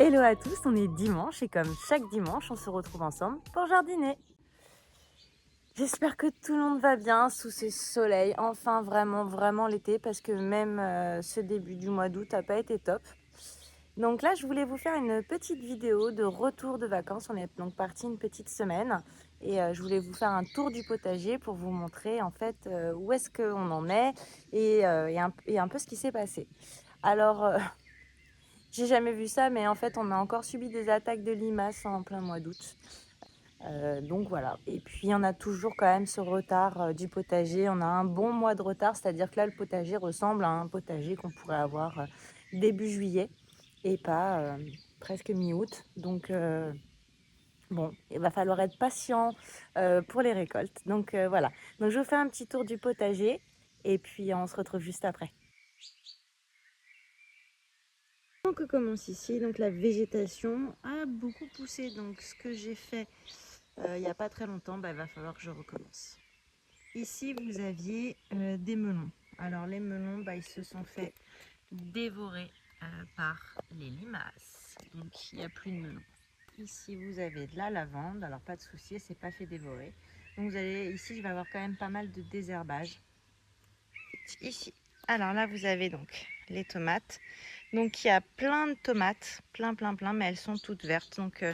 Hello à tous, on est dimanche et comme chaque dimanche, on se retrouve ensemble pour jardiner. J'espère que tout le monde va bien sous ce soleil, enfin vraiment l'été, parce que même ce début du mois d'août n'a pas été top. Donc là, je voulais vous faire une petite vidéo de retour de vacances. On est donc parti une petite semaine et je voulais vous faire un tour du potager pour vous montrer en fait où est-ce qu'on en est et un peu ce qui s'est passé. Alors, j'ai jamais vu ça, mais en fait, on a encore subi des attaques de limaces en plein mois d'août. Donc voilà. Et puis, on a toujours quand même ce retard du potager. On a un bon mois de retard, c'est-à-dire que là, le potager ressemble à un potager qu'on pourrait avoir début juillet et pas presque mi-août. Donc, bon, il va falloir être patient pour les récoltes. Donc, voilà. Donc, je vous fais un petit tour du potager et puis on se retrouve juste après. Donc, on commence ici. Donc, la végétation a beaucoup poussé. Donc, ce que j'ai fait il n'y a pas très longtemps, il va falloir que je recommence. Ici, vous aviez des melons. Alors, les melons, ils se sont fait dévorer par les limaces. Donc, il n'y a plus de melons. Ici, vous avez de la lavande. Alors, pas de souci, c'est pas fait dévorer. Donc, vous allez, ici, je vais avoir quand même pas mal de désherbage. Ici. Alors là, vous avez donc les tomates. Donc, il y a plein de tomates, plein, mais elles sont toutes vertes. Donc,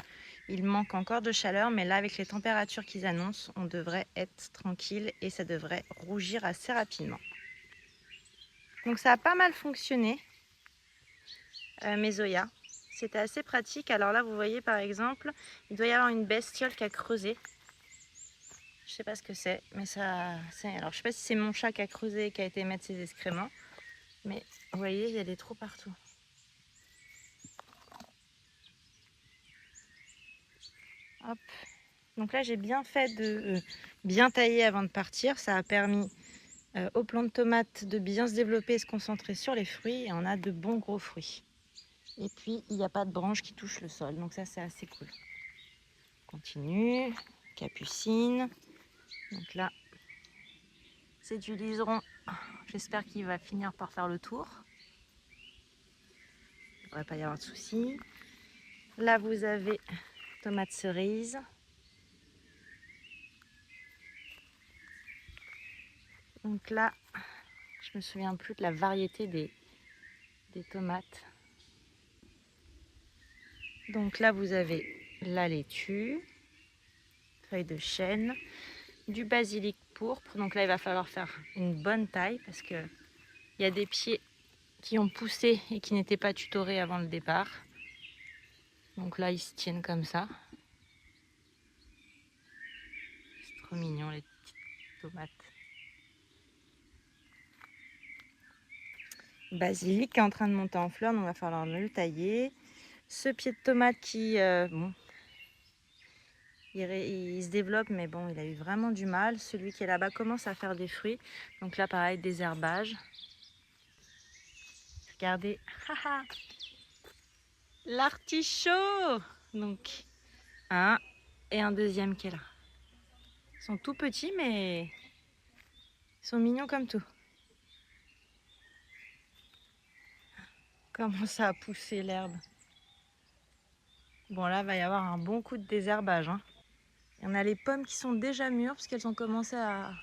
il manque encore de chaleur, mais là, avec les températures qu'ils annoncent, on devrait être tranquille et ça devrait rougir assez rapidement. Donc, ça a pas mal fonctionné, mes zoyas. C'était assez pratique. Alors là, vous voyez, par exemple, il doit y avoir une bestiole qui a creusé. Je sais pas ce que c'est, mais ça... Alors, je sais pas si c'est mon chat qui a creusé et qui a été mettre ses excréments. Mais vous voyez, il y a des trous partout. Hop. Donc là, j'ai bien fait de bien tailler avant de partir. Ça a permis aux plantes de tomates de bien se développer et se concentrer sur les fruits. Et on a de bons gros fruits. Et puis, il n'y a pas de branches qui touchent le sol. Donc ça, c'est assez cool. On continue. Capucine. Donc là, c'est du liseron. J'espère qu'il va finir par faire le tour. Il ne devrait pas y avoir de soucis. Là, vous avez tomates cerises. Donc là, je me souviens plus de la variété des tomates. Donc là, vous avez la laitue, feuilles de chêne, du basilic pourpre. Donc là, il va falloir faire une bonne taille parce qu'il y a des pieds qui ont poussé et qui n'étaient pas tutorés avant le départ. Donc là, ils se tiennent comme ça. C'est trop mignon, les petites tomates. Basilic qui est en train de monter en fleurs, donc il va falloir le tailler. Ce pied de tomate qui, bon, il se développe, mais bon, il a eu vraiment du mal. Celui qui est là-bas commence à faire des fruits. Donc là, pareil, désherbage. Regardez, l'artichaut. Donc, un et un deuxième qui est là. Ils sont tout petits, mais ils sont mignons comme tout. Comment ça a poussé l'herbe. Bon, là, il va y avoir un bon coup de désherbage. Il y en a les pommes qui sont déjà mûres parce qu'elles ont commencé à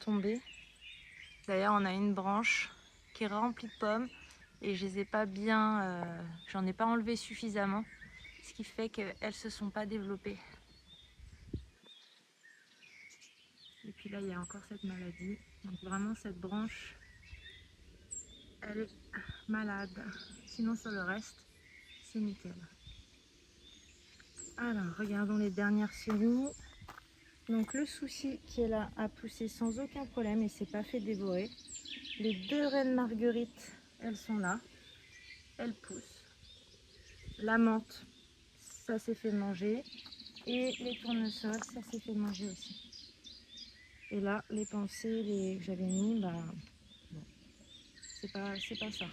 tomber. D'ailleurs, on a une branche qui est remplie de pommes et je les ai pas bien, j'en ai pas enlevé suffisamment, ce qui fait qu'elles se sont pas développées. Et puis là, il y a encore cette maladie. Donc vraiment, cette branche, elle est malade. Sinon, sur le reste, c'est nickel. Alors, regardons les dernières séries. Donc le souci qui est là a poussé sans aucun problème et s'est pas fait dévorer. Les deux reines marguerites, elles sont là. Elles poussent. La menthe, ça s'est fait manger. Et les tournesols, ça s'est fait manger aussi. Et là, les pensées que j'avais mis, bon, c'est pas ça.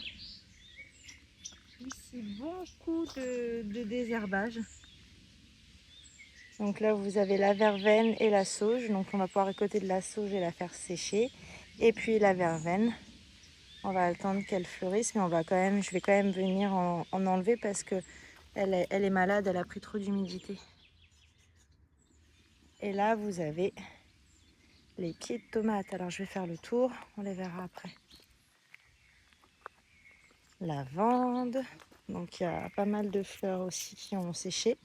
Ici, beaucoup de désherbage. Donc là, vous avez la verveine et la sauge. Donc on va pouvoir récolter de la sauge et la faire sécher. Et puis la verveine. On va attendre qu'elle fleurisse, mais je vais quand même venir en enlever parce que elle est malade, elle a pris trop d'humidité. Et là, vous avez les pieds de tomates. Alors, je vais faire le tour, on les verra après. Lavande. Donc, il y a pas mal de fleurs aussi qui ont séché.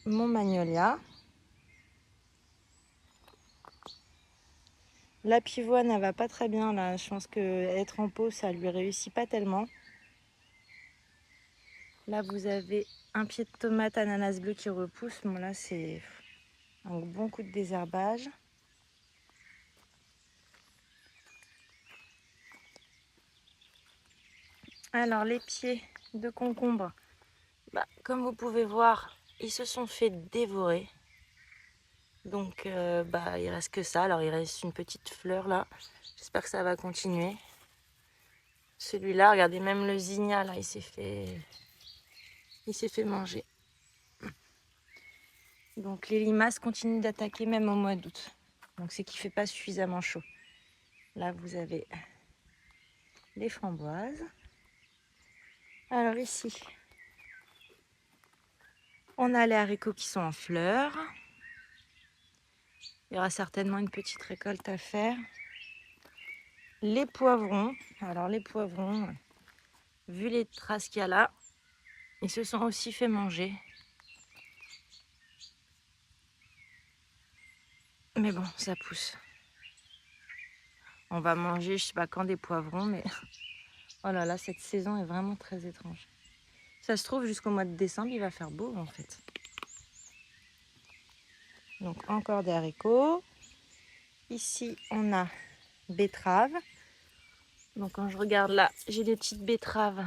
Mon magnolia. La pivoine, elle va pas très bien là. Je pense que être en pot, ça lui réussit pas tellement. Là, vous avez un pied de tomate ananas bleu qui repousse. Bon, là, c'est un bon coup de désherbage. Alors, les pieds de concombre, comme vous pouvez voir, ils se sont fait dévorer. Donc, il reste que ça. Alors, il reste une petite fleur là. J'espère que ça va continuer. Celui-là, regardez, même le zinnia là, il s'est fait manger. Donc, les limaces continuent d'attaquer même au mois d'août. Donc, c'est qu'il ne fait pas suffisamment chaud. Là, vous avez les framboises. Alors ici, on a les haricots qui sont en fleurs. Il y aura certainement une petite récolte à faire. Les poivrons. Alors les poivrons, vu les traces qu'il y a là, ils se sont aussi fait manger. Mais bon, ça pousse. On va manger, je sais pas quand, des poivrons, mais oh là là, cette saison est vraiment très étrange. Ça se trouve, jusqu'au mois de décembre, il va faire beau en fait. Donc encore des haricots. Ici, on a betteraves. Donc quand je regarde là, j'ai des petites betteraves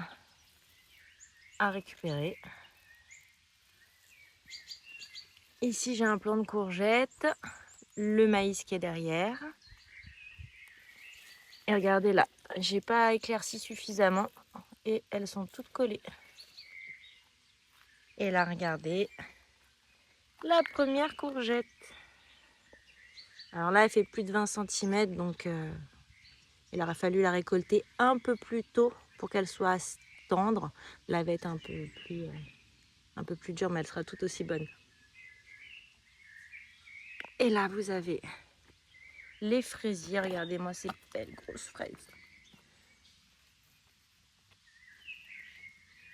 à récupérer. Ici, j'ai un plant de courgettes, le maïs qui est derrière. Et regardez là, j'ai pas éclairci suffisamment et elles sont toutes collées. Et là, regardez, la première courgette. Alors là, elle fait plus de 20 cm, donc il aura fallu la récolter un peu plus tôt pour qu'elle soit tendre. Là, elle va être un peu plus dure, mais elle sera tout aussi bonne. Et là, vous avez les fraisiers. Regardez-moi ces belles grosses fraises.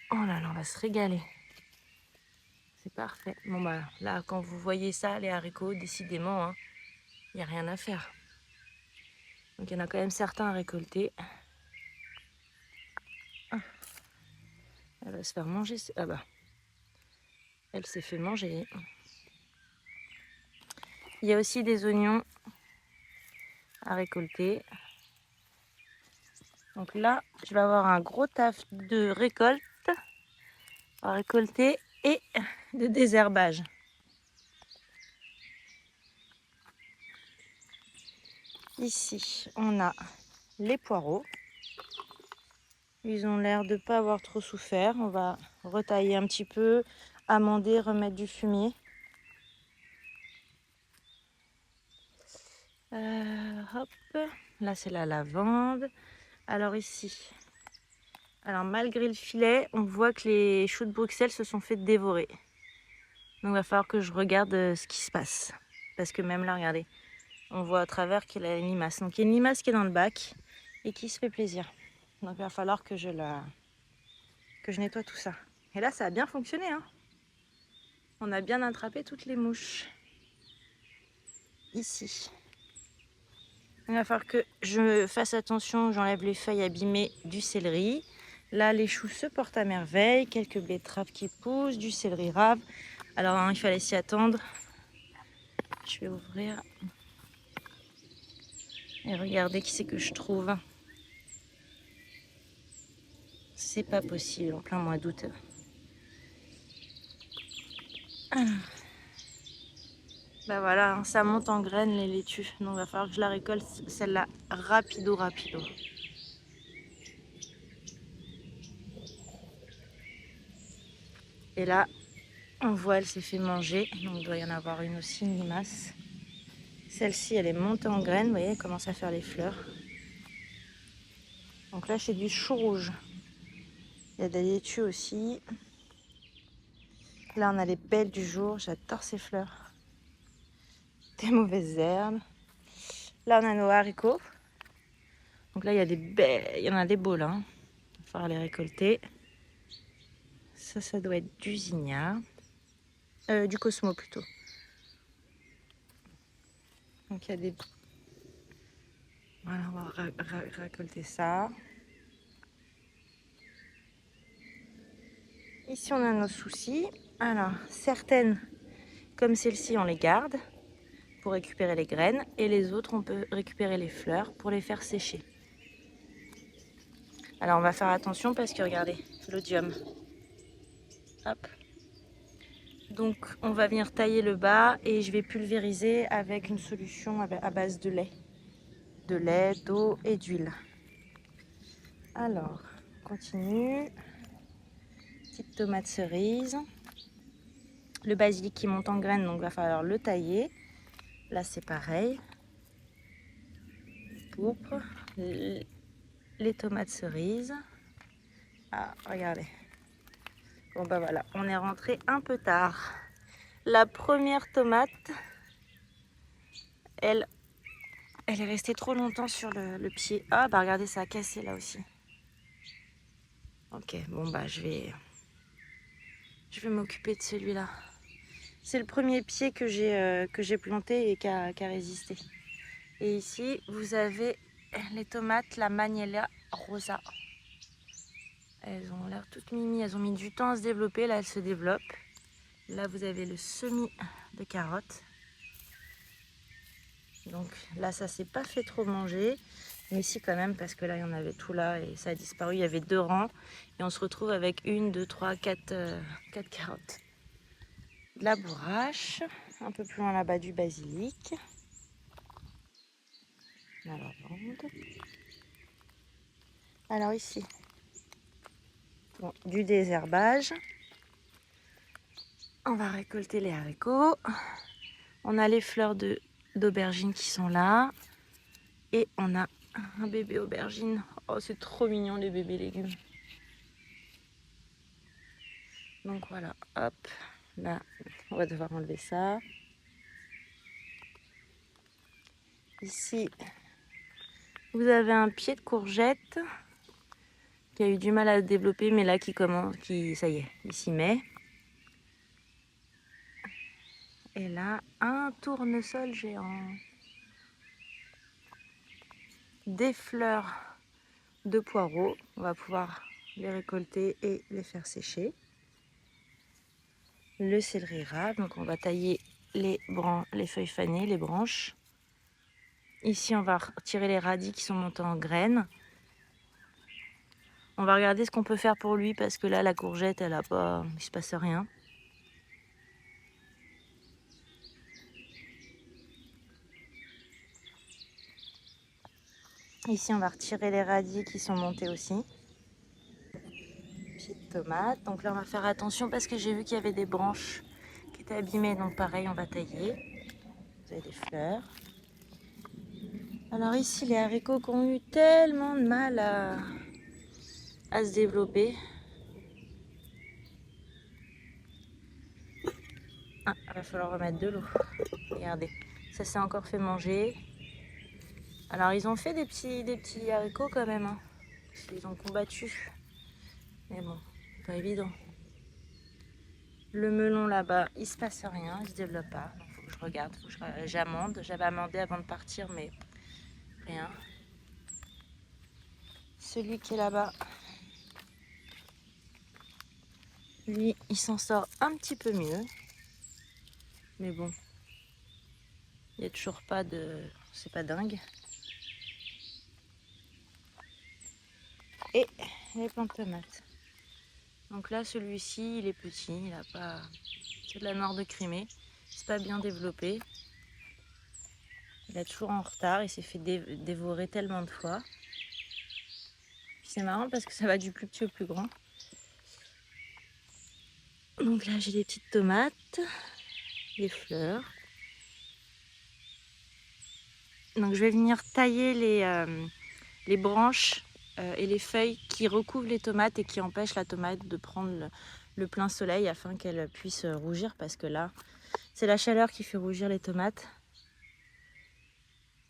Oh là là, on va se régaler. C'est parfait. Bon là, quand vous voyez ça, les haricots, décidément, il n'y a rien à faire. Donc il y en a quand même certains à récolter. Ah, elle va se faire manger. Ah bah, elle s'est fait manger. Il y a aussi des oignons à récolter. Donc là, je vais avoir un gros taf de récolte à récolter et de désherbage. Ici, on a les poireaux. Ils ont l'air de ne pas avoir trop souffert. On va retailler un petit peu, amender, remettre du fumier. Hop, là c'est la lavande. Alors ici, malgré le filet, on voit que les choux de Bruxelles se sont fait dévorer. Donc il va falloir que je regarde ce qui se passe. Parce que même là, regardez, on voit à travers qu'il y a une limace. Donc il y a une limace qui est dans le bac et qui se fait plaisir. Donc il va falloir que je nettoie tout ça. Et là, ça a bien fonctionné, hein. On a bien attrapé toutes les mouches. Ici. Il va falloir que je fasse attention, j'enlève les feuilles abîmées du céleri. Là, les choux se portent à merveille. Quelques betteraves qui poussent, du céleri rave. Alors, il fallait s'y attendre. Je vais ouvrir. Et regardez qui c'est que je trouve. C'est pas possible, en plein mois d'août. Voilà, ça monte en graines les laitues. Donc, il va falloir que je la récolte, celle-là, rapido. Et là, on voit, elle s'est fait manger. Donc, il doit y en avoir une aussi, une limace. Celle-ci, elle est montée en graines. Vous voyez, elle commence à faire les fleurs. Donc là, c'est du chou rouge. Il y a des laitues aussi. Là, on a les belles du jour. J'adore ces fleurs. Des mauvaises herbes. Là, on a nos haricots. Donc là, il y a des belles... Il y en a des beaux là. Il va falloir les récolter. Ça doit être du zinnia. Du Cosmo plutôt. Donc il y a des... Voilà, on va récolter ça. Ici, on a nos soucis. Alors, certaines, comme celle-ci, on les garde pour récupérer les graines. Et les autres, on peut récupérer les fleurs pour les faire sécher. Alors, on va faire attention parce que, regardez, l'odium. Hop. Donc, on va venir tailler le bas et je vais pulvériser avec une solution à base de lait. De lait, d'eau et d'huile. Alors, on continue. Petite tomate cerise. Le basilic qui monte en graines, donc il va falloir le tailler. Là, c'est pareil. Pourpre. Les tomates cerises. Ah, regardez. Bon, bah voilà, on est rentré un peu tard. La première tomate, elle est restée trop longtemps sur le pied. Ah, bah regardez, ça a cassé là aussi. Ok, bon, bah je vais m'occuper de celui-là. C'est le premier pied que j'ai planté et qui a résisté. Et ici, vous avez les tomates, la Magnella rosa. Elles ont l'air toutes mimi, elles ont mis du temps à se développer, là elles se développent. Là vous avez le semis de carottes. Donc là ça s'est pas fait trop manger, mais si quand même parce que là il y en avait tout là et ça a disparu. Il y avait 2 rangs et on se retrouve avec 1, 2, 3, 4 carottes. De la bourrache, un peu plus loin là-bas du basilic. La lavande. Alors ici, bon, du désherbage. On va récolter les haricots. On a les fleurs d'aubergine qui sont là. Et on a un bébé aubergine. Oh, c'est trop mignon les bébés légumes. Donc voilà, hop. Là, on va devoir enlever ça. Ici, vous avez un pied de courgette qui a eu du mal à se développer, mais là ça y est, il s'y met. Et là, un tournesol géant. Des fleurs de poireaux. On va pouvoir les récolter et les faire sécher. Le céleri rave, donc on va tailler les feuilles fanées, les branches. Ici, on va retirer les radis qui sont montés en graines. On va regarder ce qu'on peut faire pour lui parce que là, la courgette, elle a pas, il se passe rien. Ici, on va retirer les radis qui sont montés aussi. Petite tomate. Donc là, on va faire attention parce que j'ai vu qu'il y avait des branches qui étaient abîmées. Donc pareil, on va tailler. Vous avez des fleurs. Alors ici, les haricots qui ont eu tellement de mal à se développer. Ah, il va falloir remettre de l'eau. Regardez, ça s'est encore fait manger. Alors ils ont fait des petits haricots quand même. Hein. Ils ont combattu. Mais bon, pas évident. Le melon là-bas, il se passe rien, il se développe pas. Donc faut que je regarde, faut que j'amende. J'avais amendé avant de partir, mais rien. Celui qui est là-bas, lui, il s'en sort un petit peu mieux. Mais bon, il n'y a toujours pas de... C'est pas dingue. Et les plantes de tomates. Donc là, celui-ci, il est petit, il a pas... C'est de la noire de Crimée. C'est pas bien développé. Il est toujours en retard, il s'est fait dévorer tellement de fois. C'est marrant parce que ça va du plus petit au plus grand. Donc là, j'ai des petites tomates, des fleurs. Donc je vais venir tailler les branches et les feuilles qui recouvrent les tomates et qui empêchent la tomate de prendre le plein soleil afin qu'elle puisse rougir, parce que là, c'est la chaleur qui fait rougir les tomates.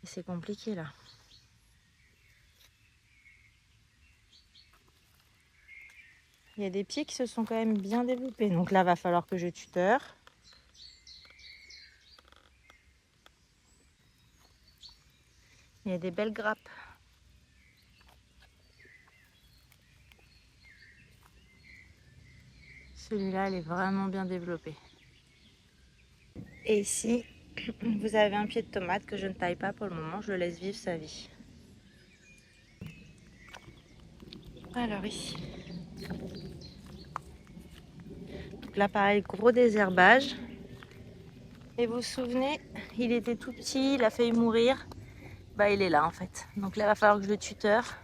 Et c'est compliqué là. Il y a des pieds qui se sont quand même bien développés. Donc là, va falloir que je tuteur. Il y a des belles grappes. Celui-là, il est vraiment bien développé. Et ici, vous avez un pied de tomate que je ne taille pas pour le moment. Je le laisse vivre sa vie. Alors ici. Donc là, pareil, gros désherbage. Et vous vous souvenez, il était tout petit, il a failli mourir. Bah, il est là en fait. Donc là, il va falloir que je le tuteur.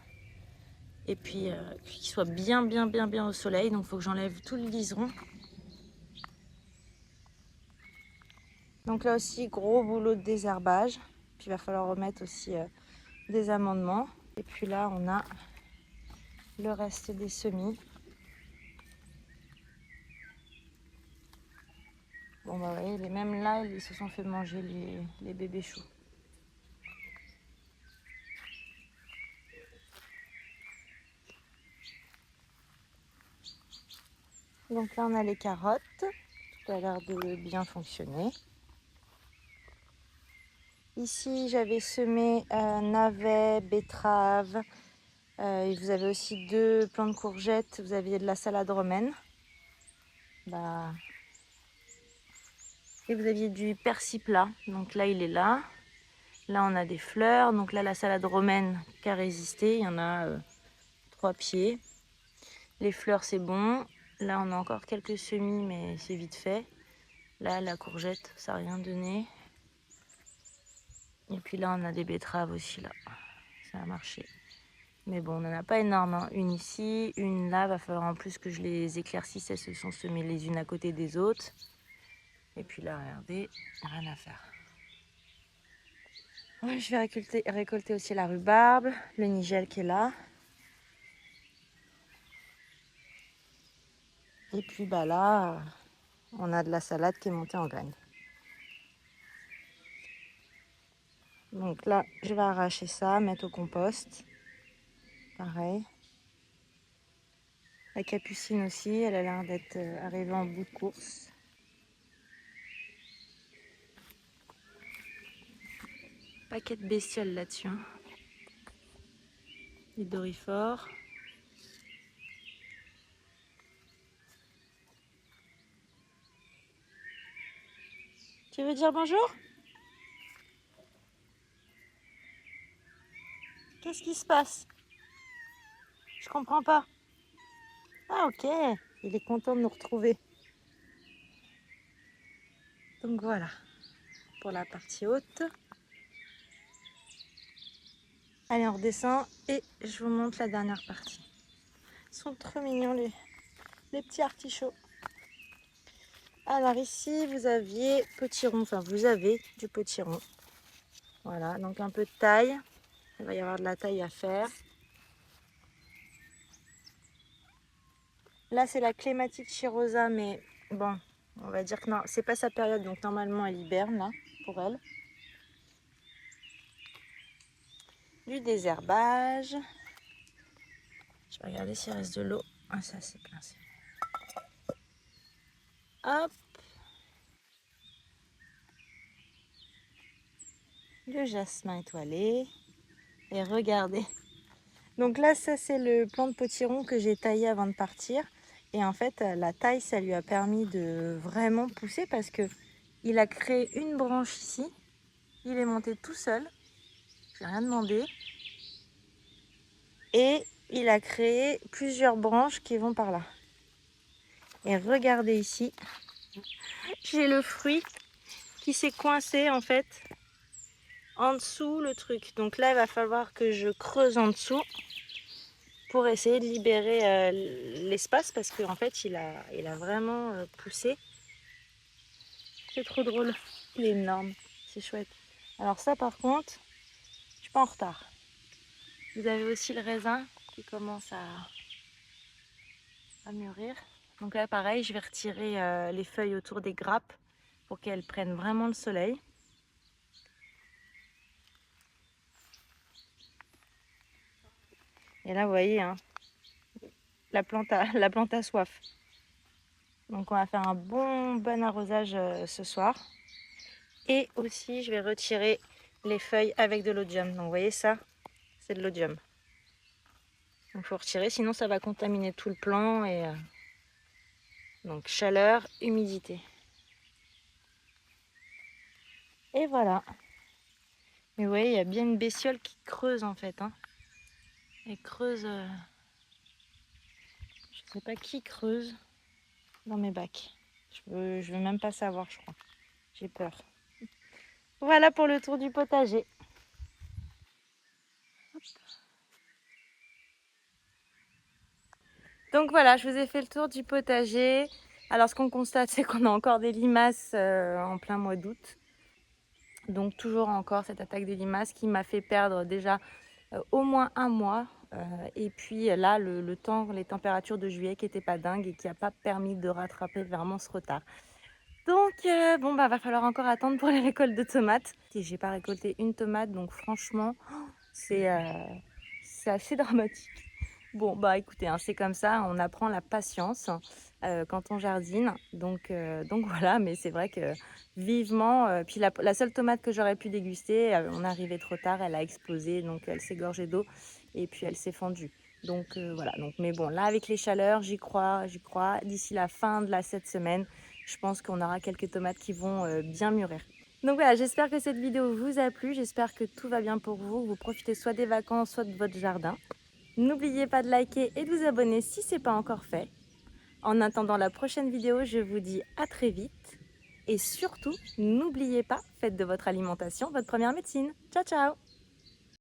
Et puis qu'il soit bien au soleil. Donc il faut que j'enlève tout le liseron. Donc là aussi, gros boulot de désherbage. Puis il va falloir remettre aussi des amendements. Et puis là, on a le reste des semis. Bon bah vous voyez, même là, ils se sont fait manger les bébés choux. Donc là, on a les carottes. Tout a l'air de bien fonctionner. Ici, j'avais semé navets, betteraves. Vous avez aussi 2 plants de courgettes. Vous aviez de la salade romaine. Bah... Et vous aviez du persil plat. Donc là, il est là. Là, on a des fleurs. Donc là, la salade romaine qui a résisté. Il y en a 3 pieds. Les fleurs, c'est bon. Là, on a encore quelques semis, mais c'est vite fait. Là, la courgette, ça n'a rien donné. Et puis là, on a des betteraves aussi, là. Ça a marché. Mais bon, on n'en a pas énorme. Hein. Une ici, une là. Va falloir en plus que je les éclaircisse. Elles se sont semées les unes à côté des autres. Et puis là, regardez, rien à faire. Ouais, je vais récolter aussi la rhubarbe, le nigel qui est là. Et puis bah là, on a de la salade qui est montée en graines. Donc là, je vais arracher ça, mettre au compost. Pareil. La capucine aussi, elle a l'air d'être arrivée en bout de course. Paquet de bestioles là-dessus. Hein. Les dorifores. Tu veux dire bonjour? Qu'est-ce qui se passe? Je comprends pas. Ah ok, il est content de nous retrouver. Donc voilà, pour la partie haute. Allez, on redescend et je vous montre la dernière partie. Ils sont trop mignons les petits artichauts. Alors ici, vous aviez potiron, enfin vous avez du potiron. Voilà, donc un peu de taille. Il va y avoir de la taille à faire. Là, c'est la clématite chirosa, mais bon, on va dire que non, c'est pas sa période, donc normalement elle hiberne là, pour elle. Du désherbage. Je vais regarder s'il reste de l'eau. Ah, ça c'est plein. Hop. Le jasmin étoilé. Et regardez. Donc là, ça c'est le plant de potiron que j'ai taillé avant de partir. Et en fait, la taille, ça lui a permis de vraiment pousser parce que il a créé une branche ici. Il est monté tout seul. J'ai rien demandé. Et il a créé plusieurs branches qui vont par là. Et regardez ici, j'ai le fruit qui s'est coincé en fait en dessous le truc. Donc là, il va falloir que je creuse en dessous pour essayer de libérer l'espace parce qu'en fait, il a vraiment poussé. C'est trop drôle. Il est énorme. C'est chouette. Alors ça, par contre, je suis pas en retard. Vous avez aussi le raisin qui commencent à mûrir. Donc là pareil, je vais retirer les feuilles autour des grappes pour qu'elles prennent vraiment le soleil. Et là vous voyez, hein, la plante a soif. Donc on va faire un bon arrosage ce soir. Et aussi je vais retirer les feuilles avec de l'odium. Donc vous voyez ça, c'est de l'odium. Donc il faut retirer, sinon ça va contaminer tout le plant. Et donc chaleur, humidité. Et voilà. Mais vous voyez, il y a bien une bestiole qui creuse en fait. Hein. Elle creuse. Je sais pas qui creuse dans mes bacs. Je veux même pas savoir, je crois. J'ai peur. Voilà pour le tour du potager. Hop. Donc voilà, je vous ai fait le tour du potager. Alors ce qu'on constate, c'est qu'on a encore des limaces en plein mois d'août. Donc toujours encore cette attaque des limaces qui m'a fait perdre déjà au moins un mois. Et puis là, le temps, les températures de juillet qui n'étaient pas dingues et qui n'a pas permis de rattraper vraiment ce retard. Donc bon, bah va falloir encore attendre pour les récoltes de tomates. Et j'ai pas récolté une tomate, donc franchement, c'est assez dramatique. Bon, bah écoutez, hein, c'est comme ça, on apprend la patience quand on jardine. Donc voilà, mais c'est vrai que vivement, puis la seule tomate que j'aurais pu déguster, on est arrivé trop tard, elle a explosé, donc elle s'est gorgée d'eau et puis elle s'est fendue. Donc voilà, donc, mais bon, là avec les chaleurs, j'y crois. D'ici la fin de cette semaine, je pense qu'on aura quelques tomates qui vont bien mûrir. Donc voilà, j'espère que cette vidéo vous a plu, j'espère que tout va bien pour vous, vous profitez soit des vacances, soit de votre jardin. N'oubliez pas de liker et de vous abonner si ce n'est pas encore fait. En attendant la prochaine vidéo, je vous dis à très vite. Et surtout, n'oubliez pas, faites de votre alimentation votre première médecine. Ciao, ciao!